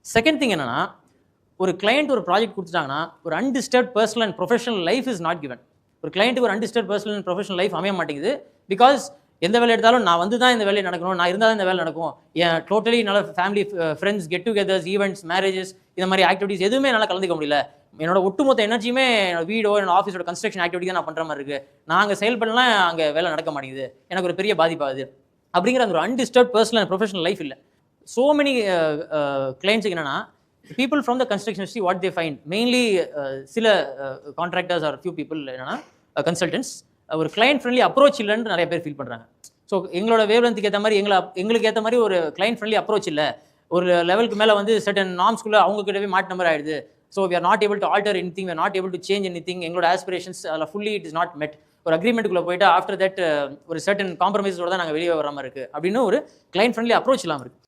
Second thing என்னன்னா, ஒரு client ஒரு ப்ராஜெக்ட் கொடுத்துட்டாங்கன்னா ஒரு undisturbed personal and professional life is not given. ஒரு கிளையண்ட்டுக்கு ஒரு undisturbed personal and professional life அமைய மாட்டேங்குது. பிகாஸ் எந்த வேலை எடுத்தாலும் நான் வந்து தான் இந்த வேலையை நடக்கணும், நான் இருந்தால் தான் இந்த வேலை நடக்கும். என் டோட்டலி என்னால் family, friends, get togethers, events, marriages, இந்த மாதிரி ஆக்டிவிட்டிஸ் எதுவுமே என்னால் கலந்துக்க முடியல. என்னோட ஒட்டுமொத்த எனர்ஜியுமே என்னோட வீடோ என்னோட ஆஃபீஸோட கன்ஸ்ட்ரக்ஷன் ஆக்டிவிட்டி தான் நான் பண்ணுற மாதிரி இருக்குது. நான் அங்கே செயல்படலாம், அங்கே வேலை நடக்க மாட்டேங்குது, எனக்கு ஒரு பெரிய பாதிப்பாகுது அப்படிங்கிற அந்த ஒரு undisturbed personal and professional life இல்லை. ஸோ மெனி கிளைண்ட்ஸுக்கு என்னன்னா, people from the construction industry what they find mainly சில contractors or few people என்னன்னா consultants ஒரு client friendly approach இல்லைன்னு நிறைய பேர் ஃபீல் பண்ணுறாங்க. ஸோ எங்களோட வேவ்லென்த்துக்கு ஏற்ற மாதிரி எங்களுக்கு ஏற்ற மாதிரி ஒரு client friendly approach இல்லை, ஒரு லெவலுக்கு மேலே வந்து certain நார்ம்ஸ்குள்ளே அவங்க கிட்டவே மாட்டின மாதிரி ஆயிடுது. So we are not able to alter anything, we are not able to change anything, எங்களோட ஆஸ்பிரேஷன்ஸ் அதில் ஃபுல்லி இட் இஸ் நாட் மெட். ஒரு அக்ரிமெண்ட்டுக்குள்ளே போயிட்டு ஆஃப்டர் தட் ஒரு சர்டன் காம்ப்ரமைஸோட தான் நாங்கள் வெளியே வர மாதிரி இருக்குது அப்படின்னு ஒரு client friendly approach இல்லாமல் இருக்குது.